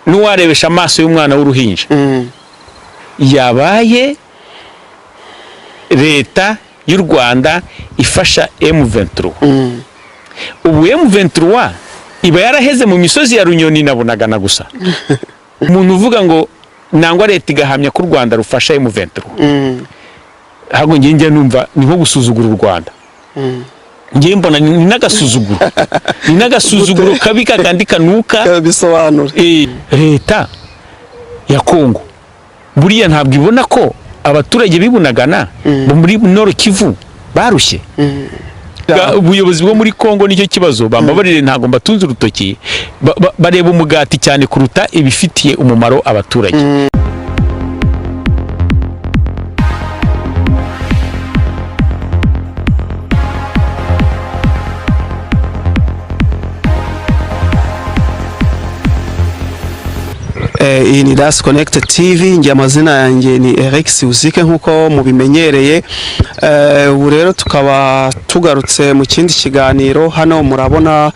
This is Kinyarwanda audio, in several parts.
n'uwarebesha amaso y'umwana w'uruhinja yabaye leta y'u Rwanda ifasha M23 ubu M23 iba yaraheze mu misozi ya Runyoni na Bunagana gusa umuntu uvuga ngo nangwa leta igahamya ko u Rwanda rufasha M23 hago ngiye numva ni nko gusuzugura u Rwanda ngiye mbona ni nagasuzuguro kabika kandi kanuka bisobanura leta ya Congo buriya ntabwo ibona ko abaturage bibunagana muri Nord Kivu barushye ubuyobozi bwo muri Congo nicyo kibazo bambabarire ntago mbatunze urutoki bareba umugati cyane kuruta ibifitiye umumaro abaturage iyi ni Connect TV ngiye amazina yanjye ni Eric Siuzike nkuko mubimenyereye ubu rero tukaba tugarutse mu kindi kiganiro hano murabona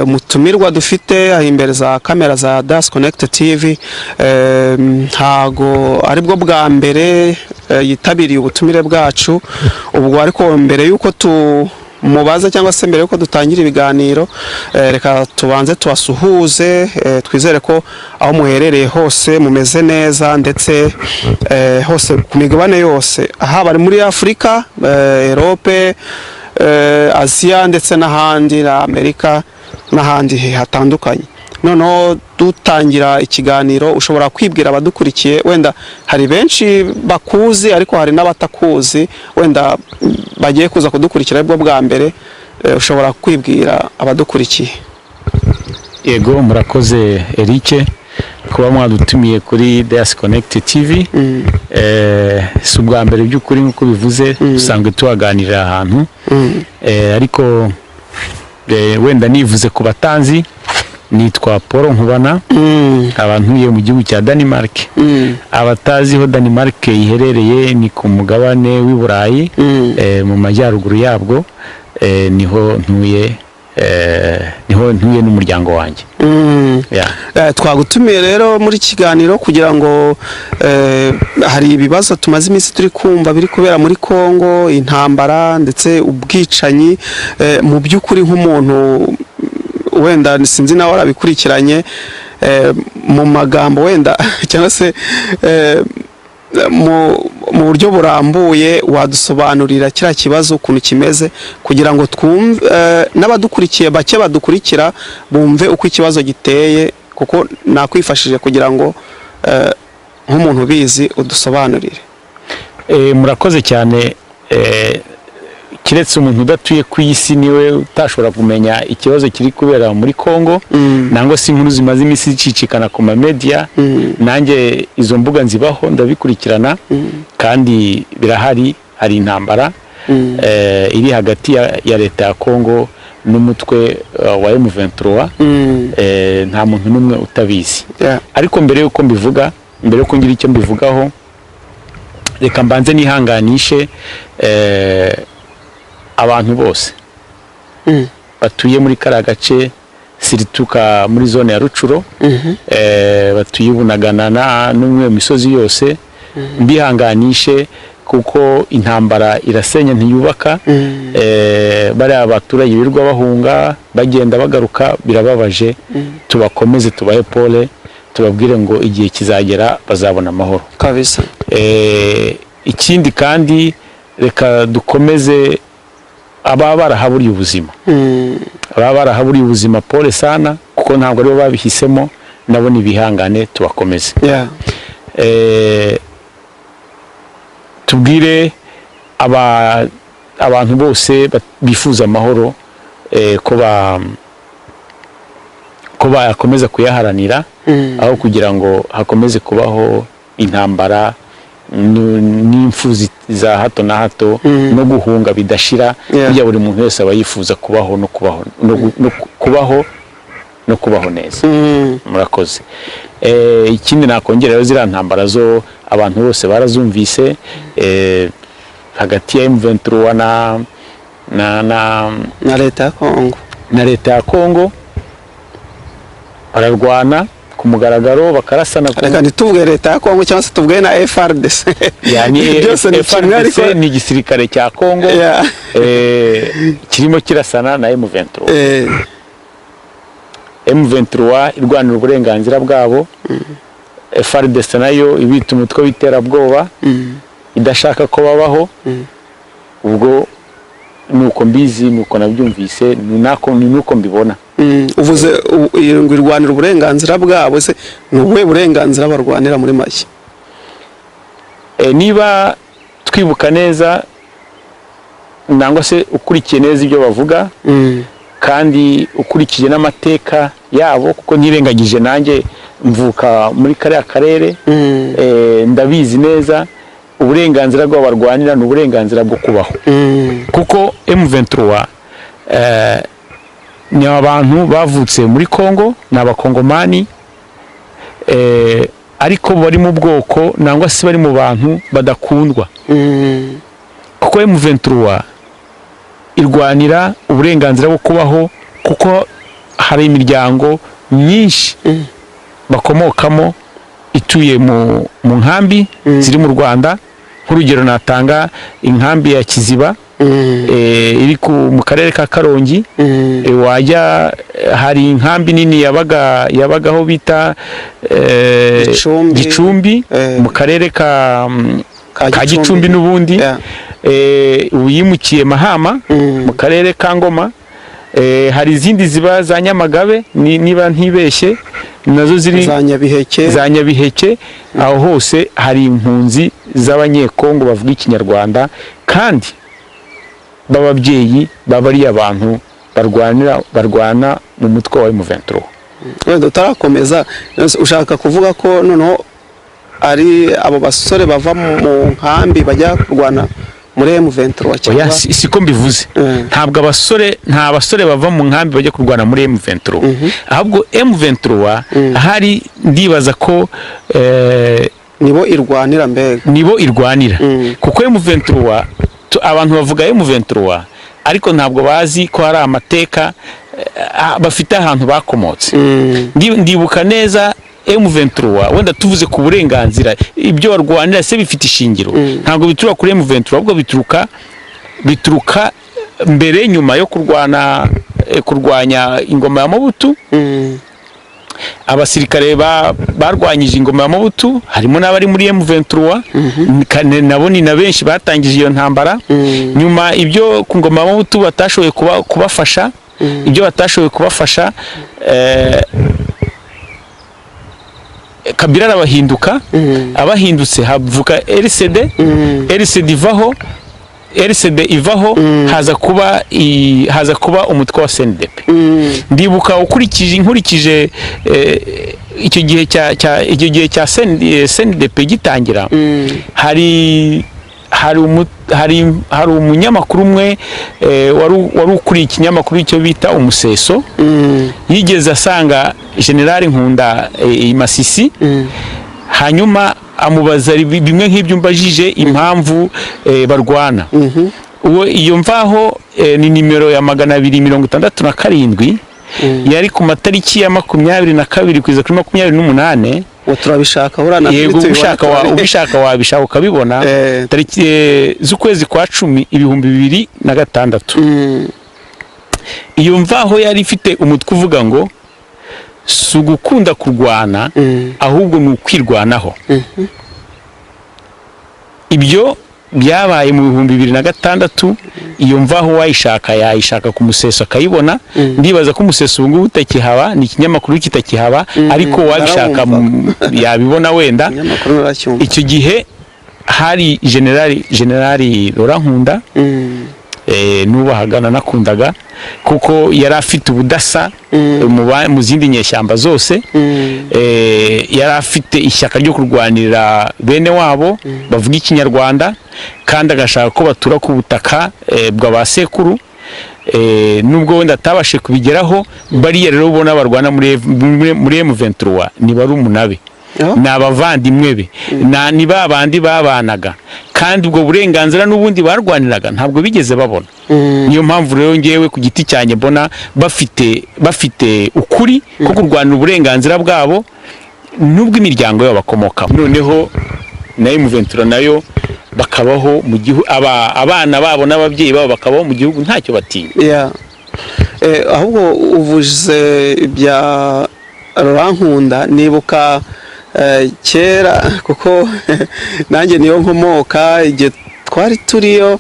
mutumirwa dufite imbere za kamera za Connect TV ntago aribwo bwa mbere yitabiriye ubutumire bwacu ubwo ariko mbere yuko mubaza cyangwa se mbere yuko dutangira ibiganiro reka tubanze tubasuhuze twizere ko aho muherereye hose mumeze neza ndetse hose ku migabane yose aha bari muri Afrika, Europe, Asia ndetse n'ahandi na Amerika n'ahandi hatandukanye. Noneho dutangira ikiganiro ushobora kwibwira abadukurikiye wenda hari benshi bakuzi ariko hari n'abatakuzi wenda bagiye kuza kudukurikira bwo bwa mbere ushobora kwibwira abadukurikiye. Yego murakoze Eric kuba mwadutumiye kuri Connect TV si ubwa mbere by'ukuri nkuko bivuze usanga tuhaganirira ahantu ariko wenda nivuze ku batanzi nitwa Paul Nkubana abantuye mu gihugu cya Denmark abataziho Denmark iherereye ni ku mugabane w'i Burayi mu majyaruguru yabwo niho ntuye n'umuryango wanjye twagutumiye rero muri kiganiro kugira ngo hari ibibazo tumaze iminsi turi kumva biri kubera muri Congo intambara ndetse ubwicanyi mu by'ukuri nk'umuntu wenda sinzi nawe arabikurikiranye mu magambo wenda cyangwa se mu buryo burambuye wadusobanurira kira kibazo ukuntu kimeze kugira ngo twumve n'abadukurikiye bake badukurikira bumve uko ikibazo giteye kuko nakwifashije kugira ngo nk'umuntu ubizi udusobanurire. Murakoze cyane kiretse umuntu udatuye ku isi niwe utashobora kumenya ikibazo kiri kubera muri Congo nango si inkuru zimaze imisi zicicikana ku ma media nanjye izo mbuga nzibaho ndabikurikirana kandi birahari hari intambara iri hagati ya leta ya Congo n'umutwe wa M23 nta muntu numwe utabizi ariko mbere yuko mbivuga mbere yuko ngira icyo mbivugaho reka mbanze nihanganishe abantu bose batuye muri kara gace sirituka muri zone ya Rucuro batuye Bunagana n'umwe misozi yose mbihanganishe kuko intambara irasenya ntiyubaka bari abaturage birwa bahunga bagenda bagaruka birababaje tubakomeze tubahe pole tubabwire ngo igihe kizagera bazabona amahoro kabisa. Ikindi kandi reka dukomeze aba barahaburiye ubuzima aba barahaburiye ubuzima pole sana kuko ntabwo aribo babihisemo nabo nibihangane tubakomeze. Tubwire abantu bose bifuza amahoro ko bakomeza kuyaharanira aho kugira ngo hakomeze kubaho intambara n'imfuzi za hato na hato no guhunga bidashira kujya buri muntu wese aba yifuza kubaho no kubaho neza. Murakoze. Ikindi nakongeraho zira ntambara zo abantu bose barazumvise hagati ya M23 na leta ya Congo bararwana ku mugaragaro bakarasana reka ntituvuge leta ya Congo cyangwa se tuvuge na FRDC yani byose ni kimwe ariko FRDC ni igisirikare cya Congo kirimo kirasana na M23 M23 irwanira uburenganzira bwabo FRDC nayo ibita umutwe w'iterabwoba idashaka ko babaho ubwo nuko mbizi nuko nabyumvise nuko mbibona uvuze ngo irwanira uburenganzira bwabo se nubuhe burenganzira barwanira muri make niba twibuka neza nangwa se ukurikiye neza ibyo bavuga kandi ukurikije n'amateka yabo kuko ntirengagije nanjye mvuka muri kariya karere ndabizi neza uburenganzira bwo barwanira n'uburenganzira bwo kubaho kuko M23 ni abantu bavutse muri Congo n'abakongomani ariko bari mu bwoko nangwa se bari mu bantu badakundwa kuko M23 irwanira uburenganzira bwo kubaho kuko hari imiryango myinshi bakomokamo ituye mu nkambi ziri mu Rwanda nk'urugero natanga inkambi ya Kiziba iri mu karere ka Karongi wajya hari inkambi nini yabagaho bita Gicumbi mu karere ka Gicumbi n'ubundi uyimukiye Mahama mu karere ka Ngoma hari izindi ziba za Nyamagabe niba ntibeshye nazo ziri za Nyabiheke aho hose hari impunzi z'abanyekongo bavuga ikinyarwanda kandi bababyeyi babari abantu barwana mu mutwe wa M23 wenda utarakomeza ushaka kuvuga ko noneho ari abo basore bava mu nkambi bajya kurwana muri M23 cyangwa siko mbivuze ntabwo nta basore bava mu nkambi bajya kurwana muri M23 ahubwo M23 hari ndibaza ko nibo irwanira mbega nibo irwanira kuko M23 abantu bavuga M23 ariko ntabwo bazi ko hari amateka bafite ahantu bakomotse ndibuka neza M23 wenda tuvuze ku burenganzira ibyo barwanira se bifite ishingiro ntabwo bituruka kuri M23 ahubwo bituruka mbere nyuma yo kurwanya ingoma ya Mobutu abasirikare barwanyije ingoma ya Mobutu harimo n'abari muri M23 nabo ni na benshi batangije iyo ntambara nyuma ibyo ku ngoma ya Mobutu batashoboye kubafasha ibyo batashoboye kubafasha Kabila arabahinduka abahindutse havuka RCD ivaho haza kuba umutwe wa CNDP ndibuka nkurikije icyo gihe cya CNDP gitangira hari umunyamakuru umwe wari ukuriye ikinyamakuru cyo bita Umuseso yigeze asanga General Nkunda Masisi hanyuma amubaza bimwe nk'ibyo mbajije impamvu barwana iyo mvaho ni nimero ya 267 yari ku matariki ya 22 kugeza kuri 28 turabishaka urana yego ubishaka wabishaka ukabibona tariki z'ukwezi kwa 10 2026 iyo mvaho yari ifite umutwe uvuga ngo sugukunda kurwana ahubwo ni ukwirwanaho ibyo byabaye mu 2026 iyo mvaho yayishaka ku Museso akayibona ndibaza ko Umuseso ubu ngubu utakihaba ni ikinyamakuru kitakihaba ariko wabishaka yabibona wenda icyo gihe hari generali Nkunda nubahagana nakundaga kuko yari afite ubudasa mu zindi nyeshyamba zose yari afite ishyaka ryo kurwanira bene wabo bavuga ikinyarwanda kandi agashaka ko batura ku butaka bw'abasekuru nubwo wenda atabashe kubigeraho bariya rero ubona barwana muri M23 ni bari umunabe n'abavandimwe be ni babandi babanaga kandi ubwo burenganzira n'ubundi barwaniraga ntabwo bigeze babona. Niyo mpamvu rero ngewe ku giti cyanjye mbona bafite ukuri ko kurwanira uburenganzira bwabo nubwo imiryango yabo bakomoka. Noneho na M23 nayo bakabaho mu gihugu, abana babo n'ababyeyi babo bakabaho mu gihugu ntacyo batinya. Ahubwo uvuze ibya Rurankunda nibuka kera kuko nanjye niyo nkomoka, igihe twari turiyo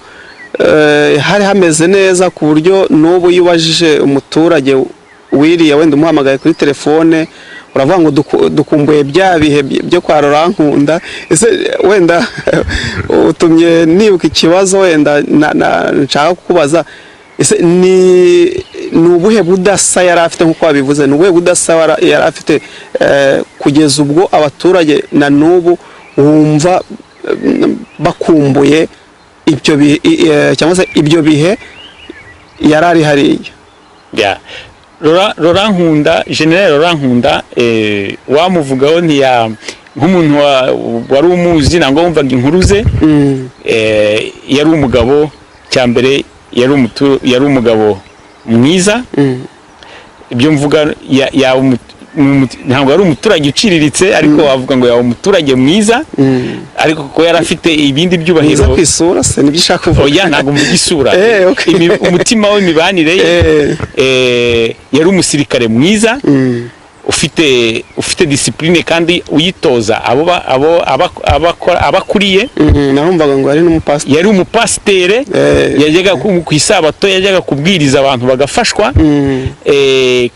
hari hameze neza ku buryo n'ubu yubajije umuturage wiriye wenda umuhamagaye kuri telefone uravuga ngo dukumbuye bya bihe byo kwa Rurankunda. Ese wenda utumye nibuka ikibazo wenda nshaka kukubaza, ese ni ubuhe budasa yari afite nk'uko wabivuze, ni ubuhe budasa yari afite kugeza ubwo abaturage na n'ubu wumva bakumbuye ibyo bihe cyangwa se ibyo bihe yari ari hariya? Rurankunda, General Rurankunda wamuvugaho nk'umuntu wari umuzi nangwa wumvaga inkuru ze. Yari umugabo cyambere, yari umugabo mwiza. Ibyo mvuga ntabwo ari umuturage uciriritse ariko wavuga ngo yawe umuturage mwiza, ariko kuko yari afite ibindi byubahiro ku isura se nibyo ushaka kuvuga. Oya, ntabwo mvuga isura. Umutima w'imibanire ye, yari umusirikare mwiza ufite discipline kandi uyitoza abakuriye. Narumvaga ngo yari umupasitere, yajyaga ku isabato yajyaga kubwiriza abantu bagafashwa,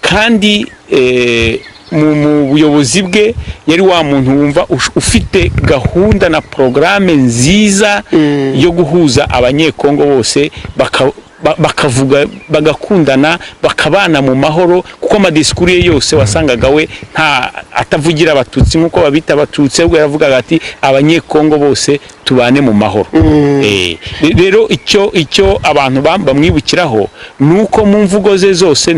kandi mu buyobozi bwe yari wa muntu wumva ufite gahunda na programme nziza yo guhuza abanyekongo bose bakavuga bagakundana bakabana mu mahoro, kuko amadisikuru ye yose wasangaga we atavugira abatutsi nk'uko babita abatutsi, ahubwo yaravugaga ati abanyekongo bose tubane mu mahoro. Rero icyo abantu bamwibukiraho nuko mu mvugo ze zose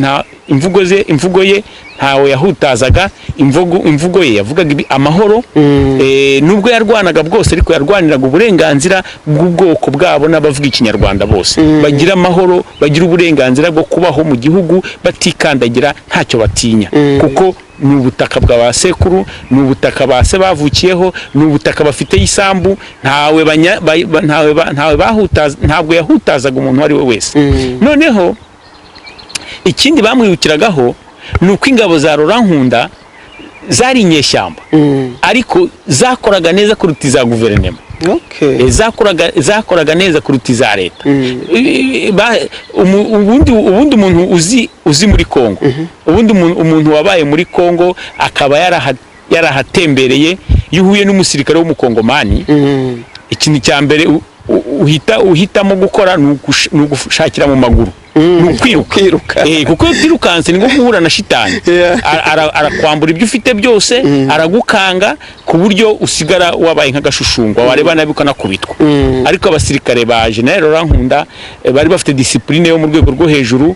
imvugo ye ntawe yahutazaga, imvugo ye yavugaga amahoro. Nubwo yarwanaga bwose ariko yarwaniraga uburenganzira bw'ubwoko bwabo n'abavuga ikinyarwanda bose bagira amahoro, bagira uburenganzira bwo kubaho mu gihugu batikandagira ntacyo batinya, kuko ni ubutaka bwa basekuru, ni ubutaka base bavukiyeho, ni ubutaka bafite isambu, ntabwo yahutazaga umuntu ari we wese. Noneho ikindi bamwibukiragaho ni uko ingabo za Rurankunda zari inyeshyamba, ariko zakoraga neza kuruta iza guverinoma. Zakoraga neza kuruta iza leta. Ubundi umuntu uzi muri Congo, ubundi umuntu wabaye muri Congo akaba yarahatembereye, iyo uhuye n'umusirikare w'umukongomani, ikintu cya mbere uhitamo gukora ni ugushakira mu maguru, ni ukwiruka. Kuko iyo utirukanse ni nko guhura na shitani. Arakwambura ibyo ufite byose, aragukanga ku buryo usigara wabaye nk'agashushumbwa, wareba nabi ukanakubitwa. Ariko abasirikare ba General Rurankunda bari bafite discipline yo mu rwego rwo hejuru.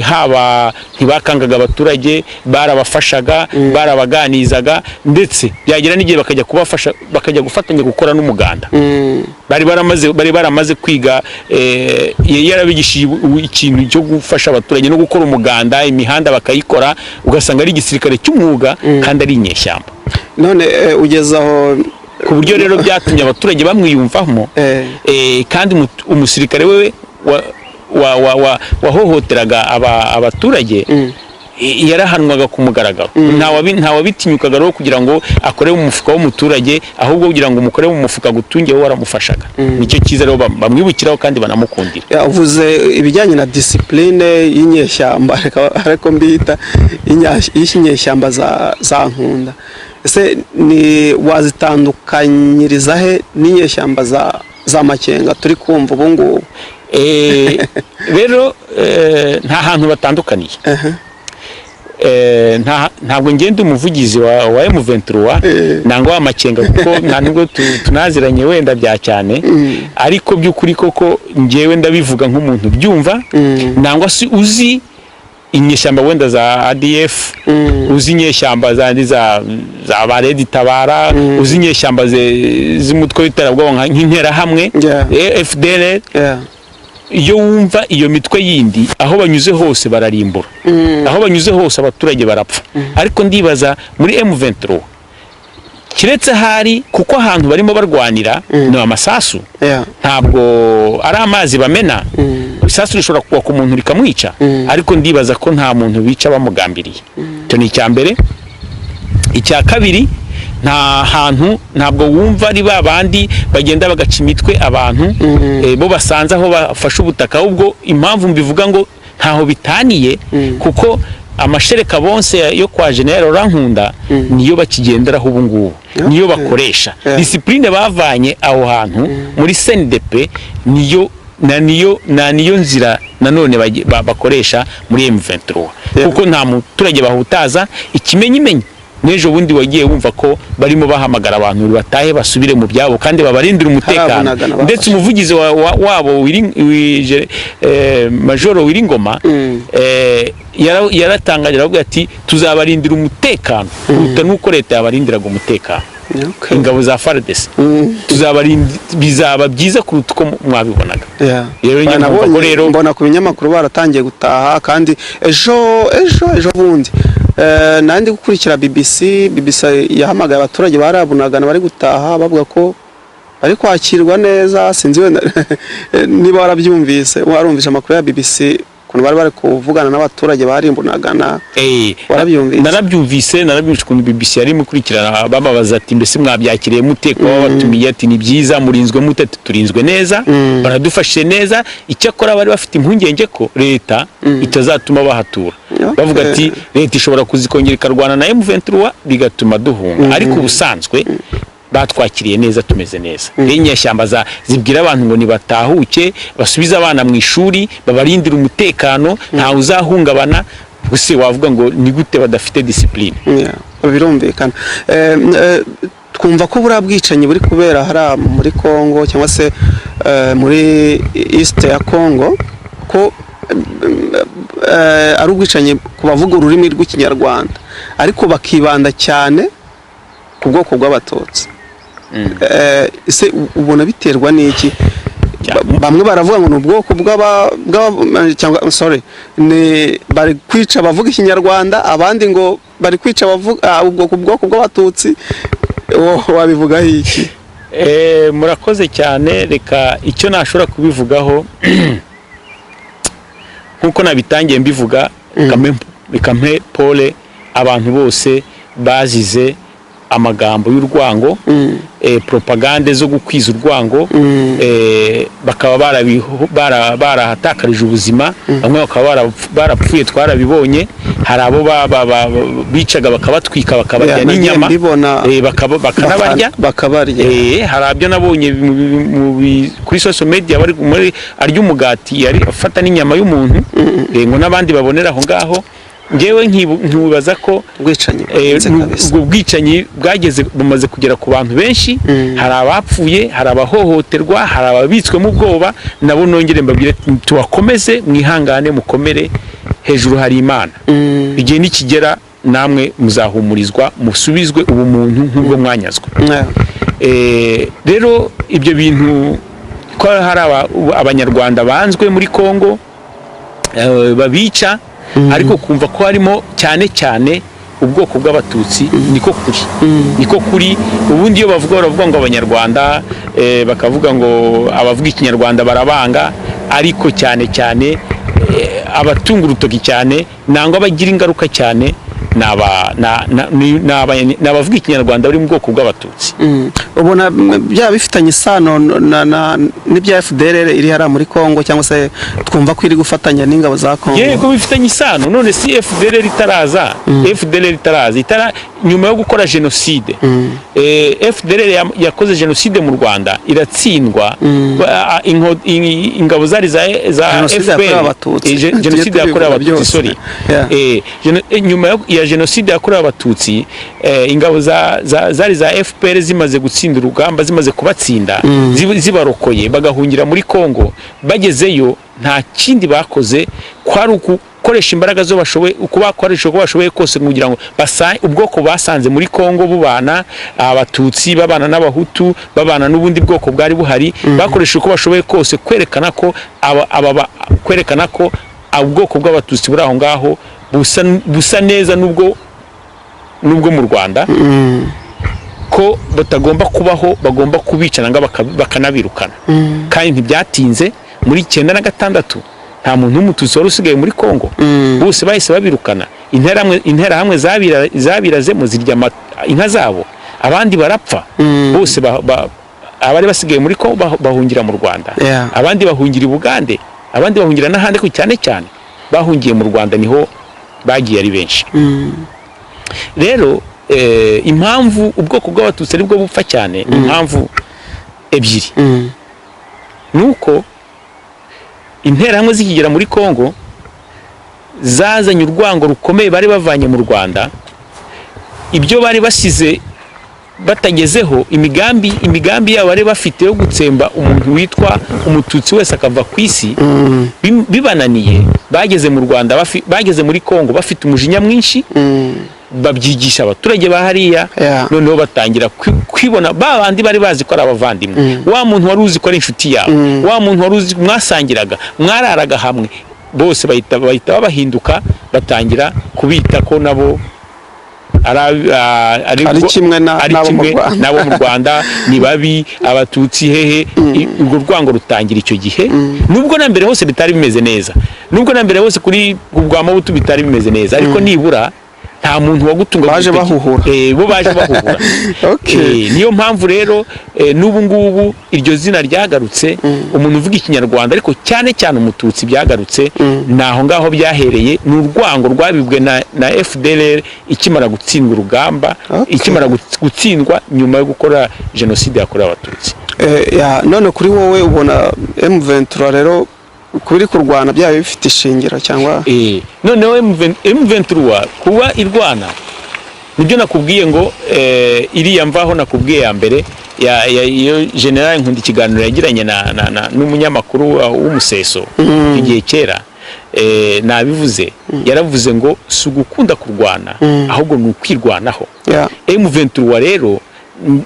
Haba ntibakangaga abaturage, barabafashaga, barabaganizaga, ndetse byagera n'igihe bakajya gufatanya gukora n'umuganda. Bari baramaze kwiga, yarabigishije ikintu cyo gufasha abaturage no gukora umuganda, imihanda bakayikora, ugasanga ari igisirikare cy'umwuga kandi ari inyeshyamba. None ugezaho ku buryo rero byatumye abaturage bamwiyumvamo, kandi umusirikare we wahohoteraga abaturage yarahanwaga ku mugaragaro. Ntawabitinyukaga rero kugira ngo akore mu mufuka w'umuturage, ahubwo kugira ngo umukore mu mufuka gutungeho waramufashaga. Nicyo cyiza rero bamwibukiraho kandi banamukundira. Yavuze ibijyanye na discipline y'inyeshyamba, ariko mbita y'inyeshyamba za Nkunda. Ese ni wazitandukanyiriza he n'inyeshyamba za Makenga turi kumva ubu ngubu? Rero nta hantu batandukaniye. Ntabwo ngenda umuvugizi wa M23 nangwa wa Makenga, kuko nta nubwo tunaziranye wenda bya cyane, ariko by'ukuri koko ngewe ndabivuga nk'umuntu byumva, nangwa si uzi inyeshyamba wenda za ADF uzi inyeshyamba zandi za Intambara uzi inyeshyamba z'umutwe w'iterabwoba nk'inkera hamwe FDL iyo wumva iyo mitwe yindi aho banyuze hose bararimbura aho banyuze hose abaturage barapfa ariko ndibaza muri M23 kiretse hari kuko ahantu barimo barwanira no amasasu ntabwo ari amazi bamena isasu rishobora kuba ku muntu rikamwica ariko ndibaza ko nta muntu bica bamugambiriye cyo ni icyambere icya kabiri nta hantu ntabwo wumva ari babandi bagenda bagaca imitwe abantu bo basanze aho bafashe ubutaka ahubwo impamvu mbivuga ngo ntaho bitaniye kuko amashereka bonse yo kwa General Rankunda niyo bakigenderaho ubu ngubu niyo bakoresha discipline bavanye aho hantu muri CNDP niyo nzira nanone bakoresha muri M23 kuko nta muturage bahutaza ikimenyimenyi nejo bundi wagiye wumva ko barimo bahamagara abantu batahe basubire mu byabo kandi babarindira umutekano ndetse umuvugizi wabo Majoro Wiringoma yaratangaje aravuga ati tuzabarindira umutekano kuruta nuko leta yabarindiraga umutekano ingabo za FARDC bizaba byiza kuruta uko mwabibonaga rero mbona ku binyamakuru baratangiye gutaha kandi ejo bundi nandi gukurikira BBC yahamagaye abaturage barabunagana bari gutaha bavuga ko bari kwakirwa neza sinzi niba warabyumvise warumvise amakuru ya BBC bari kuvugana n'abaturage barimbunagana narabyumvise ukuntu BBC yari mukurikirana bababaza ati mbese mwabyakiriye muteko wabatumiye ati ni byiza murinzwe mute turinzwe neza baradufashije neza icyakora bari bafite impungenge ko leta itazatuma bahatura bavuga ati leta ishobora kuzikongera ikarwana na M23 bigatuma duhunga ariko ubusanzwe batwakiriye neza tumeze neza inyeshyamba zibwira abantu ngo nibatahuke basubiza abana mu ishuri babarindira umutekano nta uzahungabana gusa wavuga ngo ni gute badafite discipline birumvikana twumva ko burabwicanyi buri kubera hari muri Congo cyangwa se muri East ya Congo ko ari ubwicanyi ku bavuga ururimi rw'ikinyarwanda ariko bakibanda cyane ku bwoko bw'abatutsi ese ubona biterwa n'iki bamwe baravuga ngo n'ubwoko cyangwa ni bari kwica bavuga ikinyarwanda abandi ngo bari kwica bavuga ubwoko bw'abatutsi wabivugaho iki murakoze cyane reka icyo nashobora kubivugaho nkuko nabitangiye mbivuga kampe pole abantu bose bazize amagambo y'urwango propagande zo gukwiza urwango bakaba barahatakarije ubuzima bamwe bakaba barapfuye twarabibonye hari abo bicaga bakabatwika bakabarya n'inyama bakanabarya hari abyo nabonye kuri social media bari muri arya umugati yari afata n'inyama y'umuntu ngo n'abandi babonera aho ngaho ngewe nkibubaza ko ubwicanyi bwageze bumaze kugera ku bantu benshi hari abapfuye hari abahohoterwa hari ababitswemo ubwoba nabo nongere mbabwire tubakomeze mwihangane mukomere hejuru hari Imana igihe nikigera namwe muzahumurizwa musubizwe ubumuntu nk'ubwo mwanyazwe rero ibyo bintu ko hari abanyarwanda banzwe muri Congo babica ariko kumva ko harimo cyane ubwoko bw'abatutsi niko kuri ubundi iyo baravuga ngo abanyarwanda bakavuga ngo abavuga ikinyarwanda barabanga ariko cyane abatunga urutoki cyane nangwa bagira ingaruka cyane n'abavuga ikinyarwanda bari mu bwoko bw'abatutsi ubona byaba bifitanye isano n'ibya FDL iri hara muri Congo cyangwa se twumva ko iri gufatanya n'ingabo za Congo yego bifitanye isano none si FDL ritaraza nyuma yo gukora genocide FDL yakoze genocide mu Rwanda iratsindwa ingabo zari za FPR genocide yakorewe abatutsi sorry nyuma ya genocide yakorewe abatutsi ingabo zari za FPR zimaze gutsinda urugamba zimaze kubatsinda zibarokoye bagahungira muri Congo bagezeyo nta kindi bakoze kwari gukoresha imbaraga zo bashoboye uko bakoresha uko bashoboye kose kugira ngo ubwoko basanze muri Kongo bubana abatutsi babana n'abahutu babana n'ubundi bwoko bwari buhari bakoresha uko bashoboye kose kwerekana ko kwerekana ko ubwoko bw'abatutsi buri aho ngaho busa neza nubwo mu Rwanda ko batagomba kubaho bagomba kubicana nga bakanabirukana kandi ntibyatinze muri 96 nta muntu w'umututsi wari usigaye muri Kongo bose bahise babirukana intera hamwe zabiraze mu zirya inka zabo abandi barapfa bose abari basigaye muri Kongo bahungira mu Rwanda abandi bahungira i Bugande abandi bahungira n'ahandi ko cyane bahungiye mu Rwanda niho bagiye ari benshi rero impamvu ubwoko bw'abatutsi ari bwo bupfa cyane impamvu ebyiri nuko interahamwe zikigera muri Kongo zazanye urwango rukomeye bari bavanye mu Rwanda ibyo bari basize batagezeho imigambi yabo bari bafite yo gutsemba umuntu witwa umututsi wese akava ku isi bibananiye bageze mu Rwanda bageze muri Kongo bafite umujinya mwinshi babyigisha abaturage bahariya noneho batangira kwibona babandi bari bazi ko ari abavandimwe wa muntu wari uzi ko ari inshuti yawe wa muntu wari uzi mwasangiraga mwararaga hamwe bose bahita babahinduka batangira kubita ko nabo ari kimwe nabo mu Rwanda ni babi abatutsi hehe urwo rwango rutangira icyo gihe nubwo na mbere hose bitari bimeze neza nubwo na mbere hose kuri bwabo bitari bimeze neza ariko nibura nta muntu wagutunga baje bahuhura bo baje bahuhura niyo mpamvu rero n'ubu ngubu iryo zina ryagarutse umuntu uvuga ikinyarwanda ariko cyane umututsi byagarutse naho ngaho byahereye n'urwango rwabibwe na FDLR ikimara gutsindwa urugamba ikimara gutsindwa nyuma yo gukora genocide yakorewe abatutsi none kuri wowe ubona M23 rero kubiri kurwana byayo bifite ishingiro cyangwa noneho M23 kuba irwana nibyo nakubwiye ngo iriya mvaho nakubwiye ya mbere ya General Nkunda ikiganiro yagiranye n'umunyamakuru w'umuseso igihe kera nabivuze yaravuze ngo sugukunda kurwana ahubwo ni ukwirwanaho M23 rero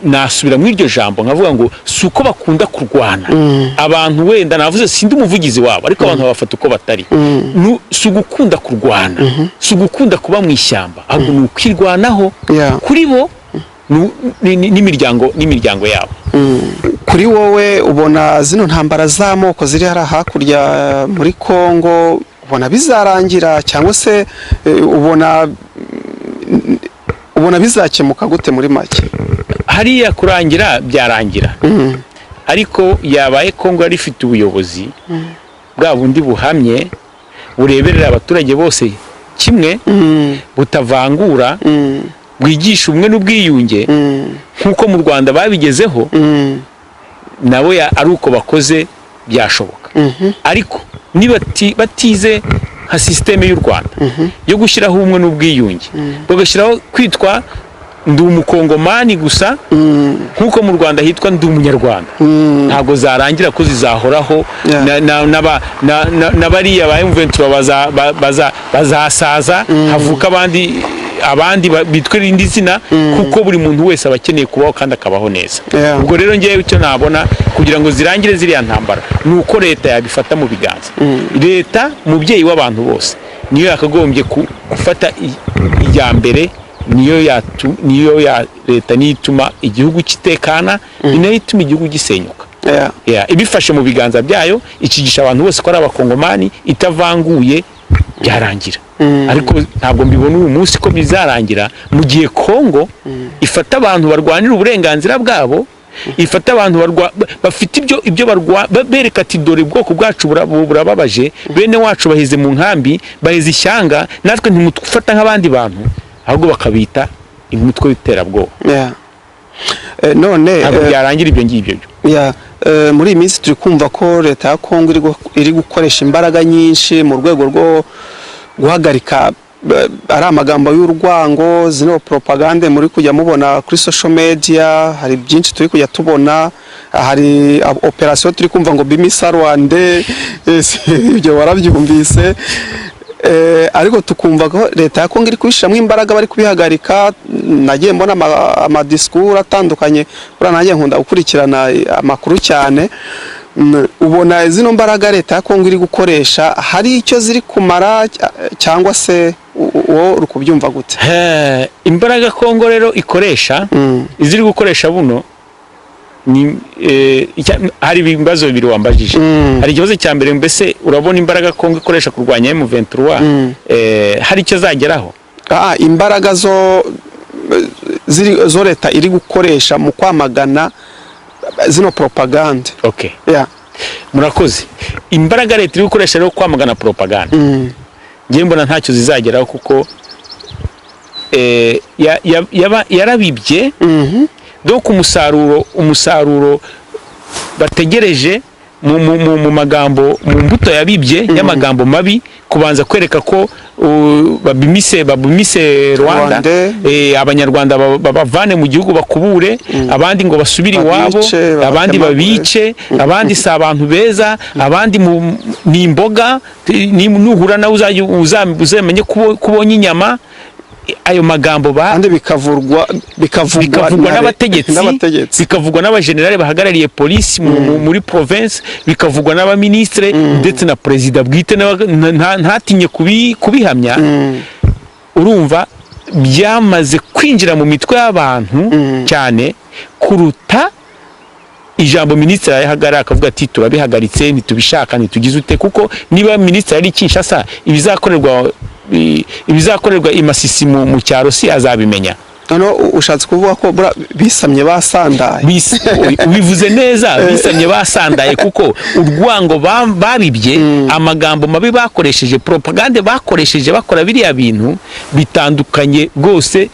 nasubira muri iryo jambo nkavuga ngo suko bakunda kurwana abantu wenda navuze sindi umuvugizi wabo ariko abantu bafata uko batari sugukunda kurwana sugukunda kuba mu ishyamba ahubwo ni ukwirwanaho kuri bo n'imiryango yabo kuri wowe ubona zino ntambara z'amoko ziri hakurya muri Kongo ubona bizarangira cyangwa se ubona bizakemuka gute muri make hariya kurangira byarangira ariko yabaye Kongo yari ifite ubuyobozi bwa bundi buhamye bureberera abaturage bose kimwe butavangura bwigisha umwe n'ubwiyunge nkuko mu Rwanda babigezeho nabo ari uko bakoze byashoboka ariko niba batize nka systeme y'u Rwanda yo gushyiraho umwe n'ubwiyunge bagashyiraho kwitwa ndi umukongomani gusa nkuko mu Rwanda hitwa ndi umunyarwanda ntago zarangira ko zizahoraho n'abariya ba M23 bazasaza havuka abandi bitwa irindi zina kuko buri muntu wese abakeneye kubaho kandi akabaho neza ubwo rero ngiye icyo nabona kugira ngo zirangire ziriya ntambara nuko leta yabifata mu biganza leta mubyeyi w'abantu bose niyo yakagombye gufata iya mbere niyo ya leta nituma igihugu kitekana inayo ituma igihugu gisenyuka ibifashe mu biganza byayo ikigisha abantu bose ko ari abakongomani itavanguye byarangira ariko ntabwo mbibona uyu munsi ko bizarangira mu gihe Kongo ifata abantu barwanira uburenganzira bwabo ifata abantu bafite ibyo bereka ati dore ubwoko bwacu burababaje bene wacu baheze mu nkambi baheze ishyanga natwe ntimutufata nk'abandi bantu ahubwo bakabita imutwe w'iterabwoba none byarangira ibyo ngibyo muri iyi minsi turi kumva ko leta ya Kongo iri gukoresha imbaraga nyinshi mu rwego rwo guhagarika ari amagambo y'urwango zino propagande muri kujya mubona kuri social media hari byinshi turi kujya tubona hari operation turi kumva ngo bimisarwande ibyo warabyumvise ariko tukumva ko leta ya Kongo iri kubishiramo imbaraga bari kubihagarika. Nagiye mbona amadisikuru atandukanye, buriya nagiye nkunda gukurikirana amakuru cyane. Ubona zino mbaraga leta ya Kongo iri gukoresha hari icyo ziri kumara cyangwa se wowe uri kubyumva gute? Imbaraga Kongo rero ikoresha iziri gukoresha buno ni hari ibibazo bibiri wambajije. Hari ikibazo cya mbere, mbese urabona imbaraga Kongo ikoresha kurwanya M23 hari icyo zageraho? Imbaraga zo leta iri gukoresha mu kwamagana zino propaganda. Okay. Murakoze. Imbaraga leta iri gukoresha rero kwamagana propaganda. Ngiye mbona ntacyo zizageraho kuko yarabibye do ku umusaruro bategereje mu magambo, mu mbuto yabibye y'amagambo mabi, kubanza kwereka ko babimise Rwanda, abanyarwanda babavane mu gihugu bakubure, abandi ngo basubire iwabo, abandi babice, abandi si abantu beza, abandi ni imboga, nuhura nawe uzamenye kubonye inyama. Ayo magambo kandi bikavugwa n'abategetsi, bikavugwa n'abajenerali bahagarariye polisi muri province, bikavugwa n'abaministre ndetse na president bwite ntatinye kubihamya. Urumva byamaze kwinjira mu mitwe y'abantu cyane kuruta ijambo ministre yahagarara akavuga ati turabihagaritse, ntitubishaka, ntitugize ute. Kuko niba ministre ari Kinshasa, ibizakorerwa imasisi mu cyaro si azabimenya. None ushatse kuvuga ko bisamye basandaye? Ubivuze neza, bisamye basandaye kuko urwango babibye, amagambo mabi bakoresheje, propaganda bakoresheje bakora biriya bintu bitandukanye rwose.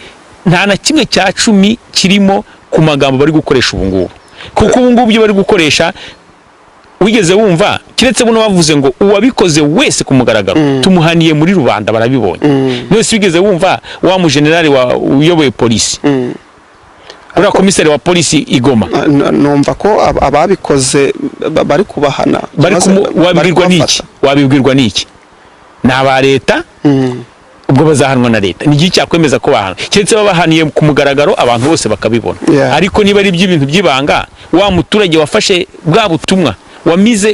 Nta na kimwe cya 10 kirimo ku magambo bari gukoresha ubu ngubu, kuko ubu ngubu byo bari gukoresha wigeze wumva kiretse buno bavuze ngo uwabikoze wese kumugaragaro tumuhaniye muri rubanda barabibonye. Nose wigeze wumva wa mu general uyoboye polisi, ura komisari wa polisi igoma? Numva ko ababikoze bari kubahana. Wabibwirwa niki? Naba leta, ubwo bazahanwa na leta. Ni iki cyakwemeza ko bahana? Kiretse babahaniye ku mugaragaro abantu bose bakabibona. Ariko niba ari by'ibintu byibanga, wa muturage wafashe bwa butumwa,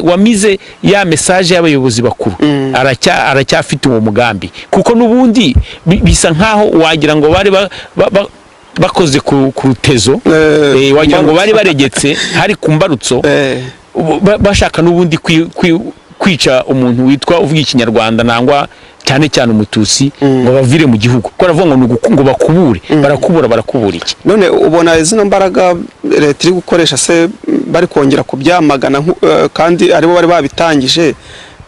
wamize ya message y'abayobozi bakuru, aracyafite uwo mugambi, kuko nubundi bisa nkaho wagira ngo bari bakoze ku rutezo, wagira ngo bari baregetse hari kumbarutso, bashaka nubundi kwica umuntu witwa uvuga ikinyarwanda nangwa cyane cyane umututsi, ngo bavire mu gihugu. Ko aravuga ngo bakubure, barakubura iki? None ubona zino mbaraga leta iri gukoresha se bari kongera kubyamagana, kandi aribo bari babitangije,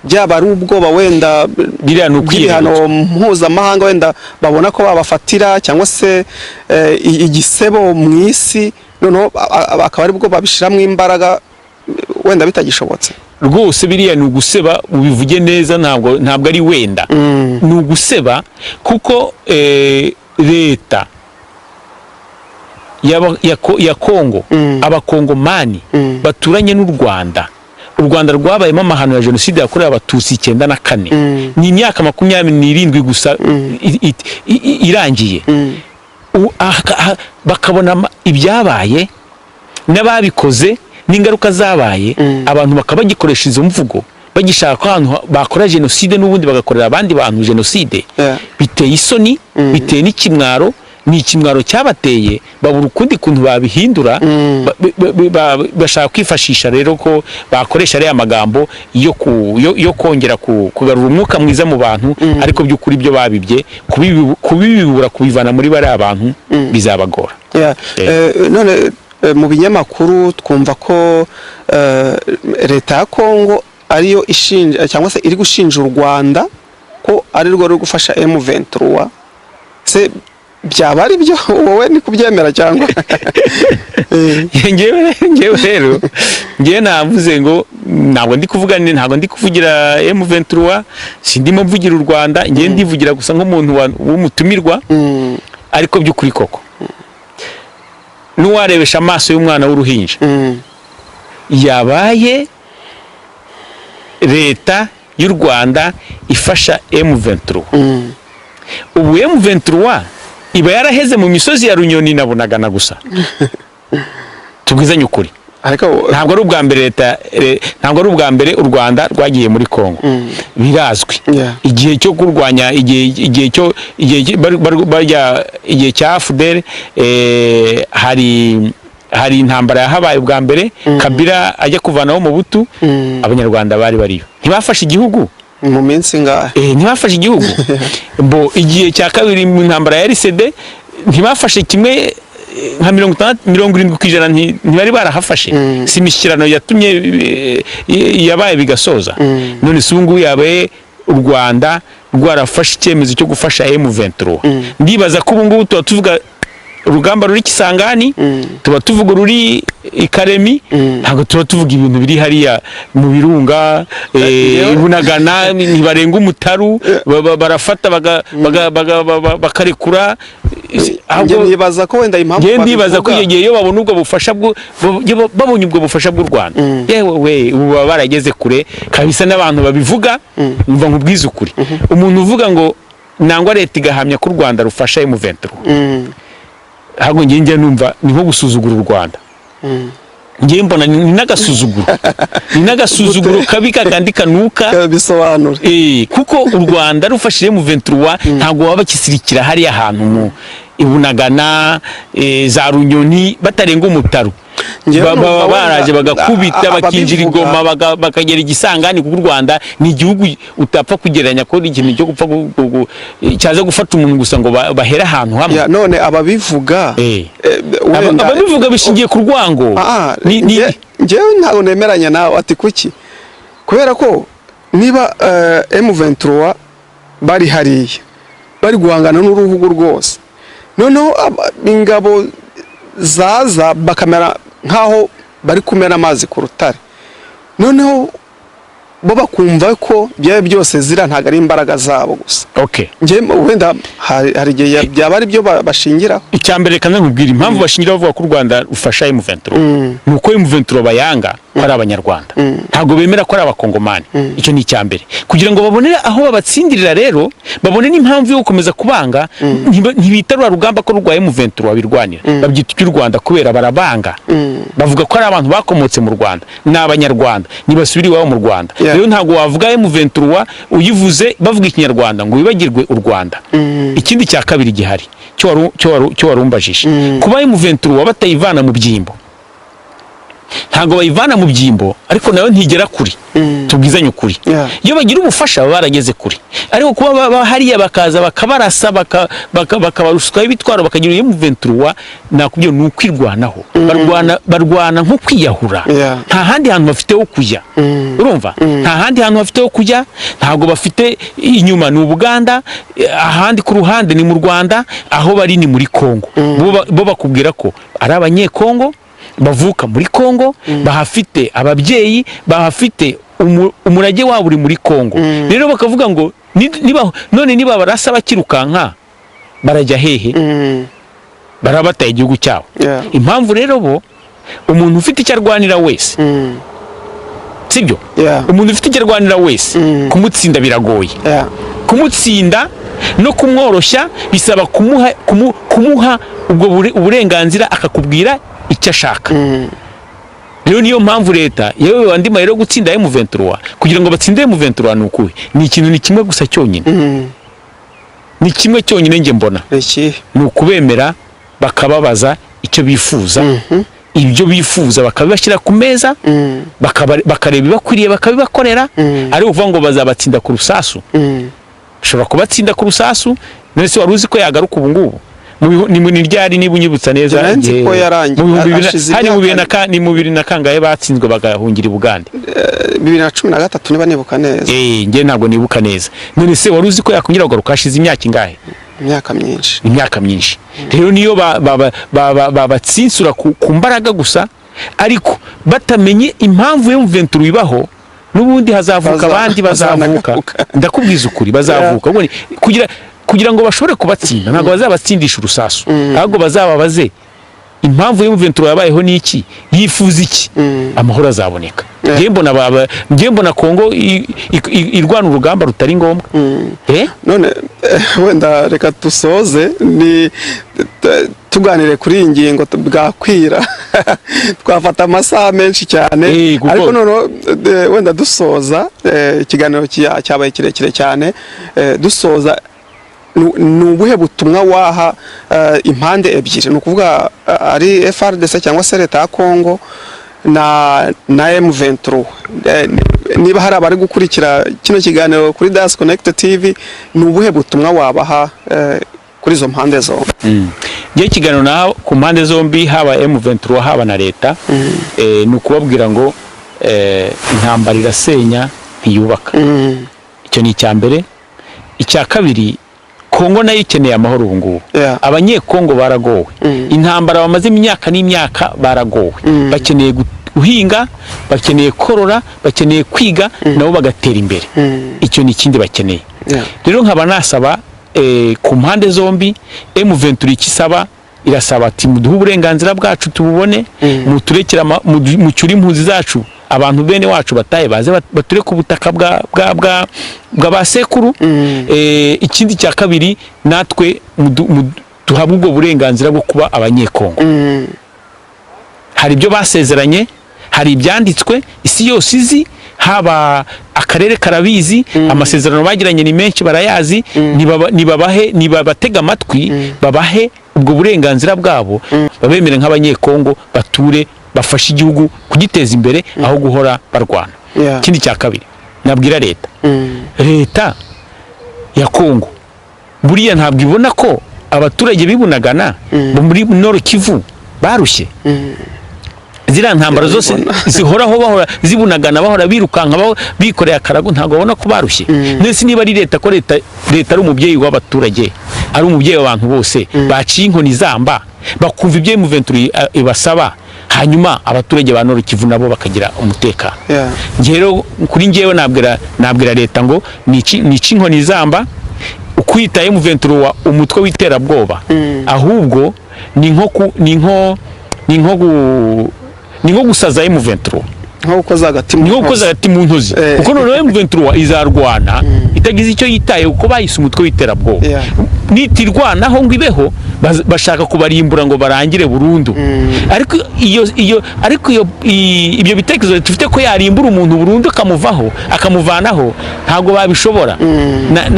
byaba ari ubwoba wenda biriya n'ukwihano mpuzamahanga wenda babona ko babafatira, cyangwa se igisebo mu isi, noneho bakaba ari bwo babishiramo imbaraga wenda bitagishobotse? Rwose biriya ni uguseba, ubivuge neza, ntabwo ari wenda, ni uguseba. Kuko leta ya Kongo, abakongomani baturanye n'u Rwanda, u Rwanda rwabayemo amahano ya jenoside yakorewe abatutsi 94, ni imyaka 27 gusa irangiye. Bakabona ibyabaye n'ababikoze n'ingaruka zabaye, abantu bakabagikoresha izo mvugo bagishaka ko ahantu bakora jenoside n'ubundi bagakorera abandi bantu jenoside. Biteye isoni, biteye n'ikimwaro, ni ikimwaro cyabateye, babura ukundi kuntu babihindura. Bashaka kwifashisha rero ko bakoresha ariya magambo yo kongera kugarura umwuka mwiza mu bantu, ariko by'ukuri byo babibye kubibibura, kubivana muri bari abantu bizabagora. None mu binyamakuru twumva ko leta ya Kongo ariyo ishinja cyangwa se iri gushinja u Rwanda ko ari rwo ruri gufasha M23. Se byaba ari byo wowe ni kubyemera cyangwa? Ngewe rero navuze ngo ntabwo ndi kuvugira M23, sindimo mvugira u Rwanda, ngiye ndivugira gusa nk'umuntu w'umutumirwa. Ariko by'ukuri koko nuwarebesha amaso y'umwana w'uruhinja, yabaye leta y'u Rwanda ifasha M23 ubu M23 iba yaraheze mu misozi ya Runyoni na Bunagana gusa tubwizanye ukuri ntabwo ari ubwa mbere leta ntabwo ari ubwa mbere u Rwanda rwagiye muri Congo birazwi igihe cyo kurwanya igihe cya FDL hari intambara yahabaye ubwa mbere Kabila ajya kuvanaho mu butu abanyarwanda bari bariyo ntibafashe igihugu mu minsi ngahe ntibafashe igihugu mbo igihe cya kabiri mu ntambara ya RCD ntibafashe kimwe nka 70% ntibari barahafashe si imishyikirano yatumye yabaye bigasoza none se ubungu yabaye u Rwanda rwarafashe icyemezo cyo gufasha M23 ndibaza ko ubungu tuba tuvuga urugamba ruri Kisangani tuba tuvuga ruri Ikaremi ntabwo tuba tuvuga ibintu biri hariya mu birunga Bunagana ntibarenga umutaru barafata bakarekura nibaza ko wenda impamvu ndibaza ko igihe yo babona ubwo bufasha babonye ubwo bufasha bw'u Rwanda yewe ubu barageze kure kabisa n'abantu babivuga umva nkubwiza ukuri umuntu uvuga ngo nangwa leta igahamya ko u Rwanda rufasha M23 hago njye numva ni nko gusuzugura u Rwanda njye mbona ni nagasuzuguro kabika kandi kanuka bisobanura kuko u Rwanda rufashije M23 ntago waba kisirikira hari ahantu mu Ibunagana za Runyoni batarenga umutaru baraje bagakubita bakinjira igoma bakagera igisangani kuko u Rwanda ni igihugu utapfa kugeranya ko ikintu cyo gupfa cyaza gufata umuntu gusa ngo bahera ahantu hamwe none ababivuga bishingiye ku rwango njyewe ntago nemeranya nawe ati kuki kubera ko niba M23 bari hariya bari guhangana n'uruhugu rwose noneho ingabo zaza bakamera nkaho bari kumena amazi ku rutare noneho bo bakumva ko byaye byose zira ntago ari imbaraga zabo gusa nje wenda hari igihe byaba ari byo bashingiraho icyambere kandi nkubwira impamvu bashingiraho bavuga ko u Rwanda ufasha M23 nuko M23 bayanga ko ari abanyarwanda ntago bemera ko ari abakongomani icyo ni icyambere kugira ngo babonere aho babatsindirira rero babone n'impamvu yo gukomeza kubanga ntibitarura rugamba ko rwa M23 birwanira babyita cy'u Rwanda kubera barabanga bavuga ko ari abantu bakomotse mu Rwanda n'abanyarwanda nibasubiri wabo mu Rwanda rero ntago wavuga M23 uyivuze bavuga ikinyarwanda ngo wibagirwe u Rwanda ikindi cya kabiri gihari cyo warumbajishe kuba M23 batayivana mu byimbo ntago bayivana mu byimbo ariko nayo ntigera kuri tubwizanye ukuri iyo bagira ubufasha barageze kuri ariko kuba hariya bakaza bakabarasa bakabaruswa ibitwaro bakagira M23 nakubyo nukwirwanaho barwana nko kwiyahura nta handi hantu bafite ho kujya urumva nta handi hantu bafite ho kujya ntago bafite inyuma ni Uganda ahandi ku ruhande ni mu Rwanda aho bari ni muri Congo bo bakubwira ko ari abanyekongo bavuka muri Congo bahafite ababyeyi bahafite umurage wabo uri muri Congo rero bakavuga ngo niba barasa bakirukanka barajya hehe barabataye igihugu cyabo impamvu rero bo umuntu ufite icyo arwanira wese sibyo umuntu ufite icyo arwanira wese kumutsinda biragoye kumutsinda no kumworoshya bisaba kumuha ubwo uburenganzira akakubwira icyo ashaka rero niyo mpamvu leta yewe wandi mahero gutsinda M23 kugira ngo batsinde M23 nukuwe ni ikintu ni kimwe gusa cyonyine ni kimwe cyonyine nge mbona ni ukubemera bakababaza icyo bifuza ibyo bifuza bakabibashyira ku meza bakareba bakwiriye bakabibakorera ari uvuga ngo bazabatsinda ku rusasu ushobora kubatsinda ku rusasu none se waruzi ko yagaruka ubu ngubu ni ryari niba unyibutsa neza hari mu bibiri na kangahe batsinzwe bagahungira i Bugande 2013 niba nibuka neza nge ntabwo nibuka neza none se waruzi ko yakongera kugaruka hashize imyaka ingahe imyaka myinshi rero niyo babatsinsura ku mbaraga gusa ariko batamenye impamvu yo M23 ibaho n'ubundi hazavuka abandi bazavuka ndakubwiza ukuri bazavuka kugira ngo bashobore kubatsinda ntabwo bazabatsindisha urusasu ahubwo bazababaze impamvu yo M23 yabayeho niki yifuza iki amahoro azaboneka ngiye mbona Congo irwana urugamba rutari ngombwa. None wenda reka dusoze ni tuganire kuri iyi ngingo bwakwira twafata amasaha menshi cyane, ariko none wenda dusoza ikiganiro cyabaye kirekire cyane, dusoza ni ubuhe butumwa waha impande ebyiri, ni ukuvuga ari FARDC cyangwa se leta ya Congo na M23? Niba hari abari gukurikira kino kiganiro kuri Das Connect TV, ni ubuhe butumwa wabaha kuri izo mpande zombi? Ngiye kiganiro naho ku mpande zombi, haba M23 haba na leta, ni ukubabwira ngo intambara irasenya ntiyubaka. Icyo ni icya mbere. Icya kabiri, Congo nayo ikeneye amahoro ubu ngubu. Abanyekongo baragowe, intambara bamaze imyaka n'imyaka baragowe, bakeneye guhinga, bakeneye korora, bakeneye kwiga, nabo bagatera imbere. Icyo ni ikindi bakeneye. Rero nkaba nasaba ku mpande zombi, M23 ikisaba irasaba ati muduhe uburenganzira bwacu tububone, muturekera mucyuri impunzi zacu, abantu bene wacu bataye baze bature ku butaka bwa basekuru. Ikindi cya kabiri, natwe duhabwa ubwo burenganzira bwo kuba abanyekongo. Hari ibyo basezeranye, hari ibyanditswe, isi yose izi, haba akarere karabizi, amasezerano bagiranye ni menshi barayazi. Nibabatega amatwi, babahe ubwo burenganzira bwabo, babemere nk'abanyekongo, bature, bafashe igihugu kugiteza imbere aho guhora barwana. Ikindi cya kabiri nabwira leta ya Congo, buriya ntabwo ibona ko abaturage bibunagana muri Nord Kivu barushye. Ziriya ntambara zose zihoraho bahora zibunagana, bahora birukanka, bikoreye akarago, ntabwo babona ko barushye. Nese niba ari leta, ko leta ari umubyeyi w'abaturage, ari umubyeyi w'abantu bose, baciye inkoni zamba, bakumva ibyo M23 ibasaba, hanyuma abaturage ba Nord Kivu nabo bakagira umutekano. Rero kuri ngewe nabwira leta ngo nici inkoni zamba, ukwita M23 umutwe w'iterabwoba, ahubwo ni nko gusaza M23, nko gukoza hagati mu ntozi, kuko none M23 izarwana itagize icyo yitaye, uko bayise umutwe w'iterabwoba. Nitirwanaho ngo ibeho, bashaka kubarimbura ngo barangire burundu. Ariko ibyo bitekerezo tufite ko yarimbura umuntu burundu akamuvanaho, ntabwo babishobora.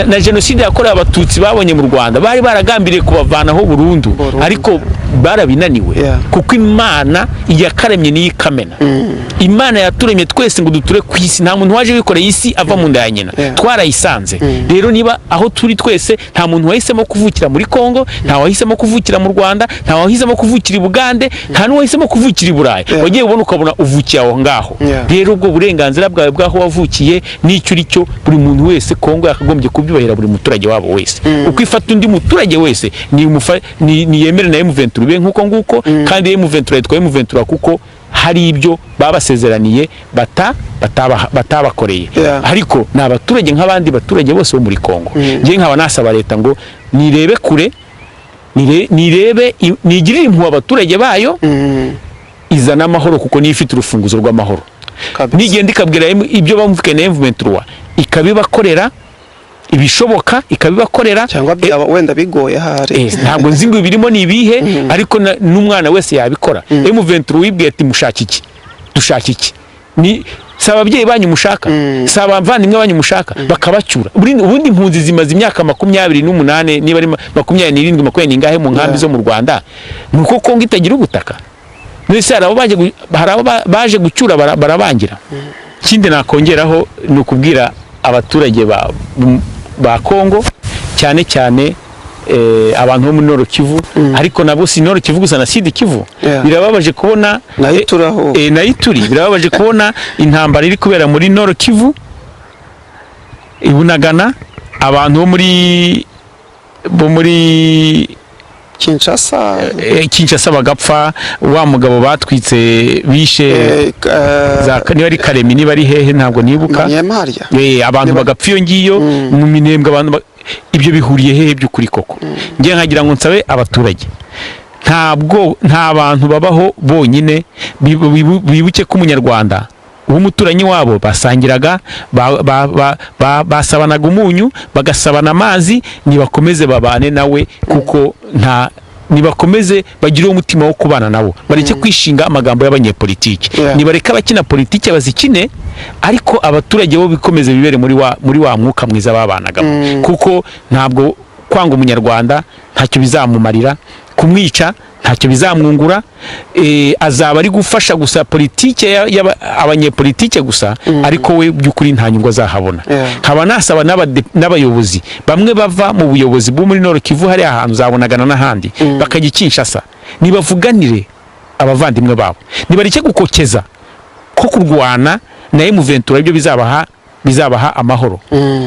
Na jenoside yakorewe abatutsi babonye mu Rwanda, bari baragambiriye kubavanaho burundu, ariko barabinaniwe, kuko Imana yakaremye niyo ikamena. Imana yaturemye twese ngo duture ku isi, nta muntu waje wikoreye isi ava mu nda ya nyina, twarayisanze. Rero niba aho turi twese, nta muntu wahisemo kuvukira muri Congo, nta wahisemo kuvukira mu Rwanda, nta wahisemo kuvukira i Bugande, nta n'uwahisemo kuvukira i Burayi. Wagiye ubona ukabona uvukiye aho ngaho. Rero ubwo burenganzira bwawe bwaho wavukiye n'icyo uri cyo, buri muntu wese Congo yakagombye kubyubahira, buri muturage wabo wese. Uko ifata undi muturage wese ni yemere na M23 nkuko nguko, kandi M23 yitwa M23 kuko hari ibyo babasezeraniye batabakoreye. Ariko ni abaturage nk'abandi baturage bose bo muri Congo. Ngiye nkaba nasaba leta ngo nirebe kure, nigirire impuhwe abaturage bayo, izana amahoro, kuko niyo ifite urufunguzo rw'amahoro. Nigenda ikabwira ibyo bamuvukanye na M23 ikabibakorera, ibishoboka ikabibakorera, cyangwa wenda bigoye hari. Ntabwo nzi ngo birimo ni ibihe, ariko n'umwana wese yabikora. M23 wibwiye ati mushaka iki, dushaka iki, ni saba ababyeyi banyu mushaka, saba abavandimwe banyu mushaka, bakabacyura. Ubundi impunzi zimaze imyaka 28, niba ari 27, 20 ingahe mu nkambi zo mu Rwanda, nuko Kongo itagira ubutaka. Nese hari abo baje gucyura barabangira. Kindi nakongeraho ni ukubwira abaturage ba Congo, cyane cyane abantu bo muri Nord Kivu, ariko nabo si Nord Kivu gusa na Sud Kivu. Birababaje kubona nayituri, birababaje kubona intambara iri kubera muri Nord Kivu, ibunagana abantu bo muri Kinshasa bagapfa, wa mugabo batwitse bishe niba ari Karemi, niba ari hehe ntabwo nibuka, abantu bagapfa iyo ngiyo mu Minembwe. Abantu ibyo bihuriye hehe by'ukuri koko? Ngiye nkagira ngo nsabe abaturage, nta bantu babaho bonyine, bibuke ko umunyarwanda umuturanyi wabo basangiraga basabanaga umunyu bagasabana amazi, nibakomeze babane nawe kuko nibakomeze bagire umutima wo kubana nabo, bareke kwishinga amagambo y'abanyepolitike, nibareke abakina politike bazikine, ariko abaturage bo bikomeze bibere muri wa mwuka mwiza babanagamo, kuko ntabwo kwanga umunyarwanda ntacyo bizamumarira, kumwica ntacyo bizamwungura, azaba ari gufasha gusa politike abanyepolitike gusa, ariko we by'ukuri nta nyungu azahabona. Nkaba nasaba n'abayobozi bamwe bava mu buyobozi bwo muri Nord Kivu hari ahantu zabonagana n'ahandi bakajya Kinshasa, nibavuganire abavandimwe babo, nibareke gukokeza ko kurwana na M23 ibyo bizabaha amahoro,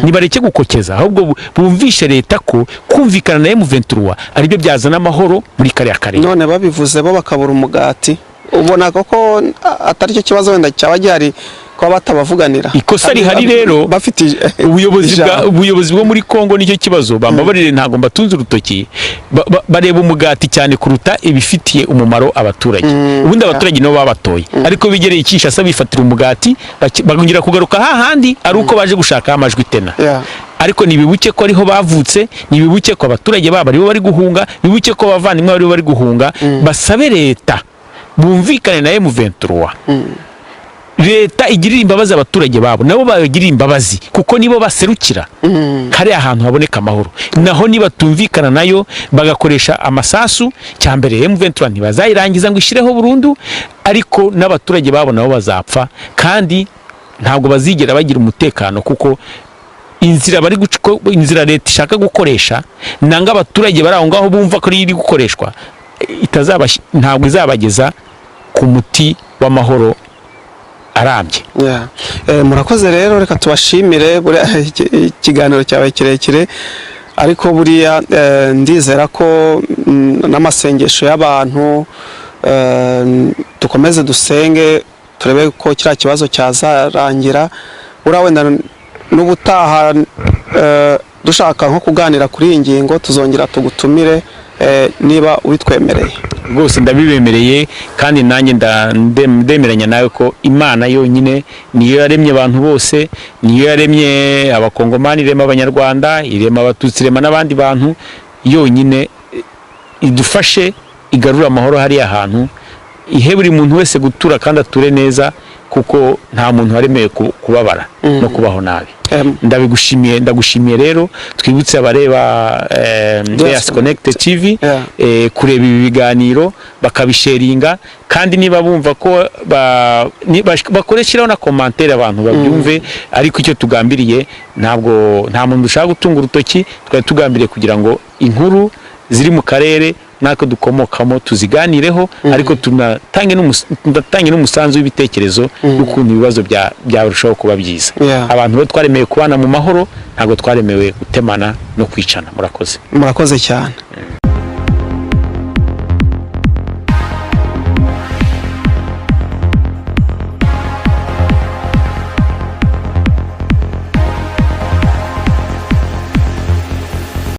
nibareke gukokeza, ahubwo bumvishe leta ko kumvikana na M23 ari byo byazana amahoro muri kare akare. None babivuze bo bakabura umugati, ubona ko atari cyo kibazo wenda cyaba gihari ko batabavuganira. Ikosa rihari rero bafite ubuyobozi bwo muri Congo nicyo kibazo, bambabarire ntago mbatunze urutoki, bareba umugati cyane kuruta ibifitiye umumaro abaturage. Ubundi abaturage nabo babatoye, ariko bigereye Kinshasa bifatira umugati bagungira kugaruka hahandi ari uko baje gushaka amajwi tena. Ariko nibibuke ko ariho bavutse, nibibuke ko abaturage babo aribo bari guhunga, nibibuke ko bavandimwe aribo bari guhunga, basabe leta bumvikane na M23. Leta igirira imbabazi abaturage babo, nabo bagirira imbabazi kuko nibo baserukira kare ahantu haboneka amahoro. Naho niba tumvikana nayo bagakoresha amasasu, cyambere M23 ntibazayirangiza ngo ishireho burundu, ariko n'abaturage babo nabo bazapfa, kandi ntabwo bazigera bagira umutekano, kuko inzira leta ishaka gukoresha nanga abaturage bari aho ngaho bumva ko iri gukoreshwa ntabwo izabageza ku muti w'amahoro arambye. Murakoze rero, reka tubashimire ikiganiro cyawe kirekire, ariko buriya ndizera ko n'amasengesho y'abantu dukomeze dusenge turebe ko kiriya kibazo cyazarangira. Uriya wenda n'ubutaha dushaka nko kuganira kuri iyi ngingo tuzongera tugutumire niba ubitwemereye. Rwose ndabibemereye, kandi nanjye ndemeranya nawe ko Imana yonyine niyo yaremye abantu bose, niyo yaremye abakongomani, irema abanyarwanda, irema abatutsi, irema n'abandi bantu, yonyine idufashe igarura amahoro hari ahantu, ihe buri muntu wese gutura kandi ature neza, kuko nta muntu waremeye kubabara no kubaho nabi. Ndagushimiye rero, twibutse abareba Connect TV kureba ibi biganiro bakabisheringa, kandi niba bumva ko bakoreshaho na commentaire abantu babyumve, ariko icyo tugambiriye nta muntu ushaka gutunga urutoki, twari tugambiriye kugira ngo inkuru ziri mu karere nako dukomokamo tuziganireho, ariko tunatange n'umusanzu w'ibitekerezo n'ukuntu ibibazo byarushaho kuba byiza. Abantu bo twaremeye kubana mu mahoro, ntabwo twaremewe gutemana no kwicana. Murakoze cyane.